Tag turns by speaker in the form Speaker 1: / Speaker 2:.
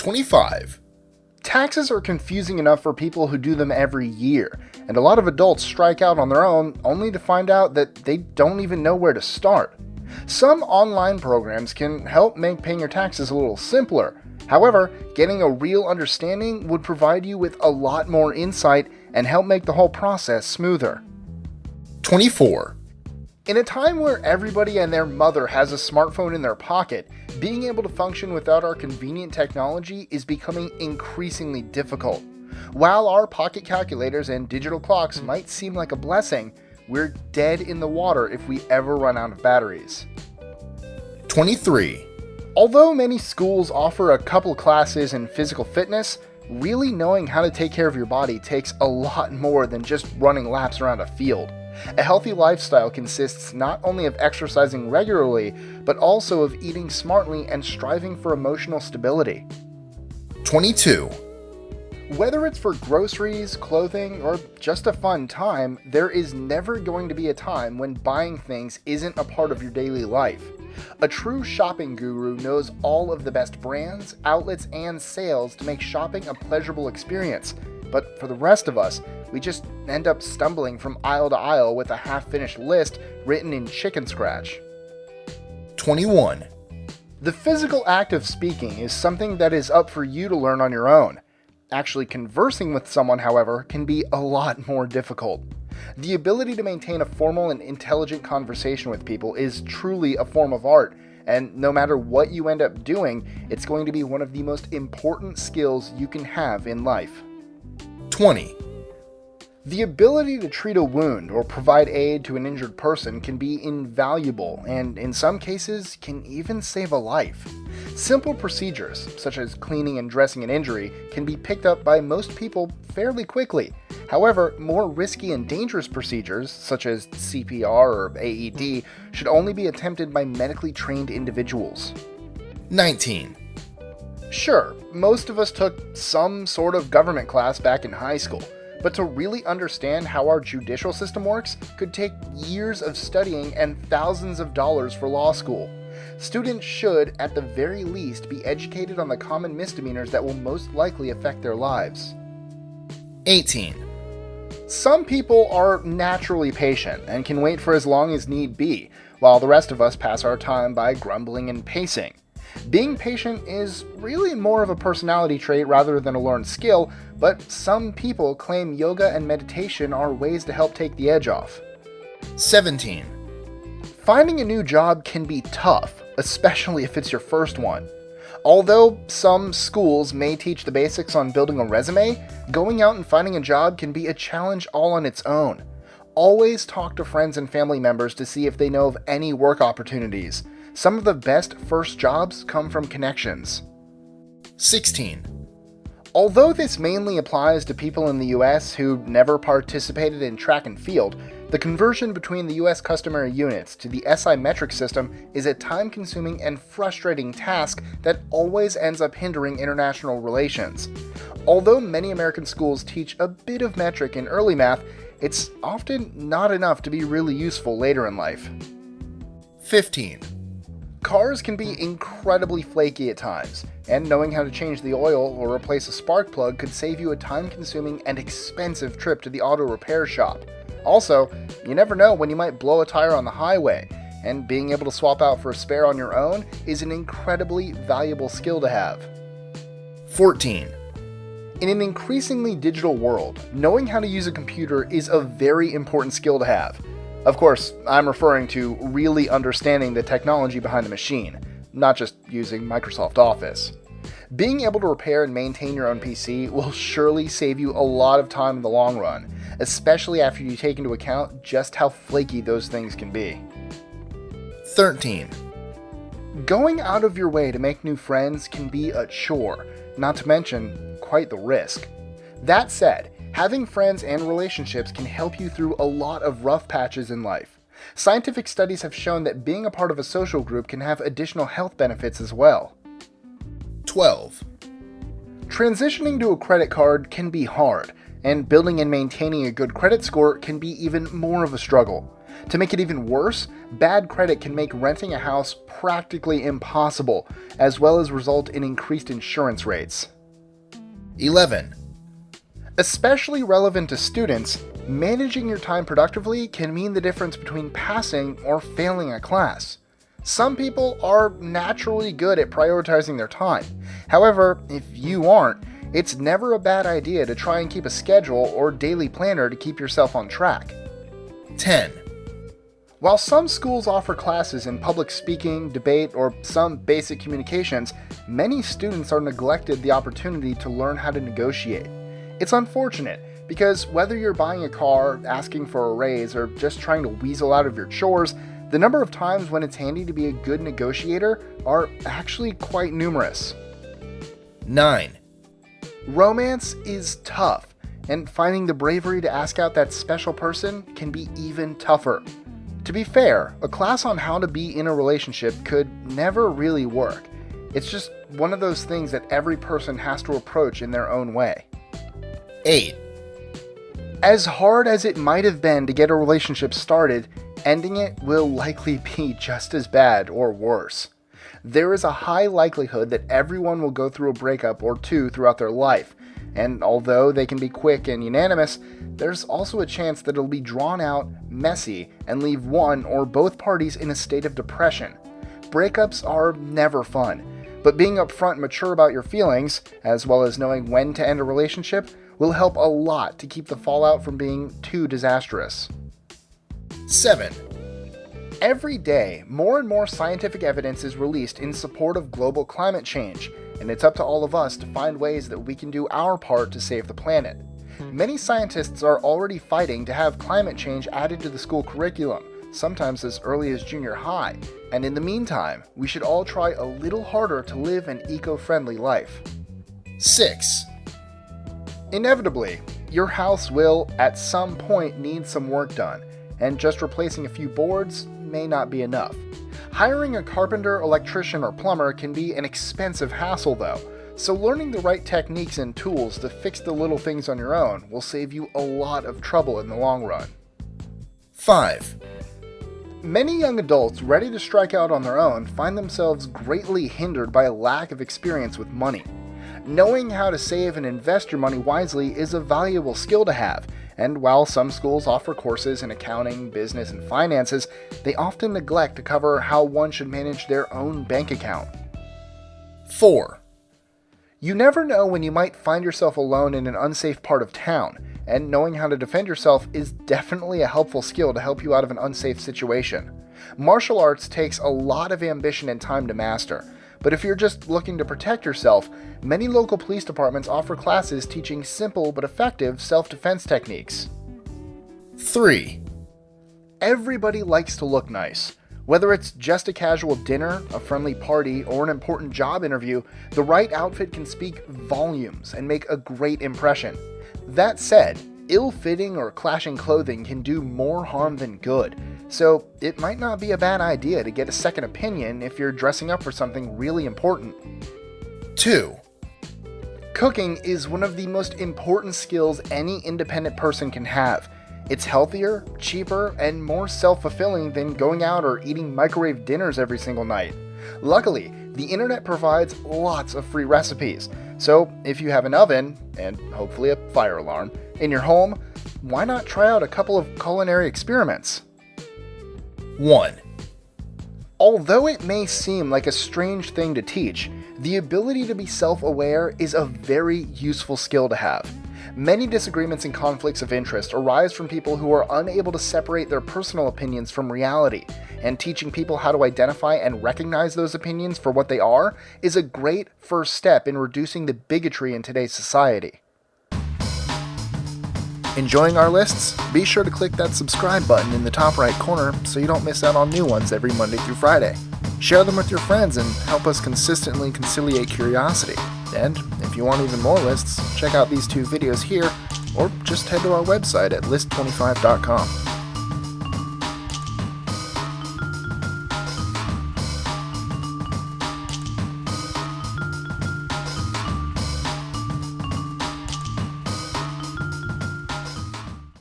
Speaker 1: 25. Taxes are confusing enough for people who do them every year, and a lot of adults strike out on their own only to find out that they don't even know where to start. Some online programs can help make paying your taxes a little simpler. However, getting a real understanding would provide you with a lot more insight and help make the whole process smoother. 24. In a time where everybody and their mother has a smartphone in their pocket, being able to function without our convenient technology is becoming increasingly difficult. While our pocket calculators and digital clocks might seem like a blessing, we're dead in the water if we ever run out of batteries. 23. Although many schools offer a couple classes in physical fitness, really knowing how to take care of your body takes a lot more than just running laps around a field. A healthy lifestyle consists not only of exercising regularly, but also of eating smartly and striving for emotional stability. 22. Whether it's for groceries, clothing, or just a fun time, there is never going to be a time when buying things isn't a part of your daily life. A true shopping guru knows all of the best brands, outlets, and sales to make shopping a pleasurable experience. But for the rest of us, we just end up stumbling from aisle to aisle with a half-finished list written in chicken scratch. 21. The physical act of speaking is something that is up for you to learn on your own. Actually conversing with someone, however, can be a lot more difficult. The ability to maintain a formal and intelligent conversation with people is truly a form of art, and no matter what you end up doing, it's going to be one of the most important skills you can have in life. 20. The ability to treat a wound or provide aid to an injured person can be invaluable and, in some cases, can even save a life. Simple procedures, such as cleaning and dressing an injury, can be picked up by most people fairly quickly. However, more risky and dangerous procedures, such as CPR or AED, should only be attempted by medically trained individuals. 19. Sure, most of us took some sort of government class back in high school. But to really understand how our judicial system works could take years of studying and thousands of dollars for law school. Students should, at the very least, be educated on the common misdemeanors that will most likely affect their lives. 18. Some people are naturally patient and can wait for as long as need be, while the rest of us pass our time by grumbling and pacing. Being patient is really more of a personality trait rather than a learned skill, but some people claim yoga and meditation are ways to help take the edge off. 17. Finding a new job can be tough, especially if it's your first one. Although some schools may teach the basics on building a resume, going out and finding a job can be a challenge all on its own. Always talk to friends and family members to see if they know of any work opportunities. Some of the best first jobs come from connections. 16. Although this mainly applies to people in the US who never participated in track and field, the conversion between the US customary units to the SI metric system is a time-consuming and frustrating task that always ends up hindering international relations. Although many American schools teach a bit of metric in early math, it's often not enough to be really useful later in life. 15. Cars can be incredibly flaky at times, and knowing how to change the oil or replace a spark plug could save you a time-consuming and expensive trip to the auto repair shop. Also, you never know when you might blow a tire on the highway, and being able to swap out for a spare on your own is an incredibly valuable skill to have. 14. In an increasingly digital world, knowing how to use a computer is a very important skill to have. Of course, I'm referring to really understanding the technology behind the machine, not just using Microsoft Office. Being able to repair and maintain your own PC will surely save you a lot of time in the long run, especially after you take into account just how flaky those things can be. 13. Going out of your way to make new friends can be a chore, not to mention quite the risk. That said, having friends and relationships can help you through a lot of rough patches in life. Scientific studies have shown that being a part of a social group can have additional health benefits as well. 12. Transitioning to a credit card can be hard, and building and maintaining a good credit score can be even more of a struggle. To make it even worse, bad credit can make renting a house practically impossible, as well as result in increased insurance rates. 11. Especially relevant to students, managing your time productively can mean the difference between passing or failing a class. Some people are naturally good at prioritizing their time. However, if you aren't, it's never a bad idea to try and keep a schedule or daily planner to keep yourself on track. 10. While some schools offer classes in public speaking, debate, or some basic communications, many students are neglected the opportunity to learn how to negotiate. It's unfortunate because whether you're buying a car, asking for a raise, or just trying to weasel out of your chores, the number of times when it's handy to be a good negotiator are actually quite numerous. 9. Romance is tough, and finding the bravery to ask out that special person can be even tougher. To be fair, a class on how to be in a relationship could never really work. It's just one of those things that every person has to approach in their own way. 8. As hard as it might have been to get a relationship started, ending it will likely be just as bad or worse. There is a high likelihood that everyone will go through a breakup or two throughout their life, and although they can be quick and unanimous, there's also a chance that it'll be drawn out, messy, and leave one or both parties in a state of depression. Breakups are never fun, but being upfront and mature about your feelings, as well as knowing when to end a relationship, will help a lot to keep the fallout from being too disastrous. 7. Every day, more and more scientific evidence is released in support of global climate change, and it's up to all of us to find ways that we can do our part to save the planet. Many scientists are already fighting to have climate change added to the school curriculum, sometimes as early as junior high, and in the meantime, we should all try a little harder to live an eco-friendly life. 6. Inevitably, your house will, at some point, need some work done, and just replacing a few boards may not be enough. Hiring a carpenter, electrician, or plumber can be an expensive hassle though, so learning the right techniques and tools to fix the little things on your own will save you a lot of trouble in the long run. 5. Many young adults ready to strike out on their own find themselves greatly hindered by a lack of experience with money. Knowing how to save and invest your money wisely is a valuable skill to have, and while some schools offer courses in accounting, business, and finances, they often neglect to cover how one should manage their own bank account. 4. You never know when you might find yourself alone in an unsafe part of town, and knowing how to defend yourself is definitely a helpful skill to help you out of an unsafe situation. Martial arts takes a lot of ambition and time to master, but if you're just looking to protect yourself, many local police departments offer classes teaching simple but effective self-defense techniques. 3. Everybody likes to look nice. Whether it's just a casual dinner, a friendly party, or an important job interview, the right outfit can speak volumes and make a great impression. That said, ill-fitting or clashing clothing can do more harm than good, so it might not be a bad idea to get a second opinion if you're dressing up for something really important. 2. Cooking is one of the most important skills any independent person can have. It's healthier, cheaper, and more self-fulfilling than going out or eating microwave dinners every single night. Luckily, the internet provides lots of free recipes, so if you have an oven, and hopefully a fire alarm, in your home, why not try out a couple of culinary experiments? 1. Although it may seem like a strange thing to teach, the ability to be self-aware is a very useful skill to have. Many disagreements and conflicts of interest arise from people who are unable to separate their personal opinions from reality, and teaching people how to identify and recognize those opinions for what they are is a great first step in reducing the bigotry in today's society. Enjoying our lists? Be sure to click that subscribe button in the top right corner so you don't miss out on new ones every Monday through Friday. Share them with your friends and help us consistently conciliate curiosity. And if you want even more lists, check out these two videos here, or just head to our website at list25.com.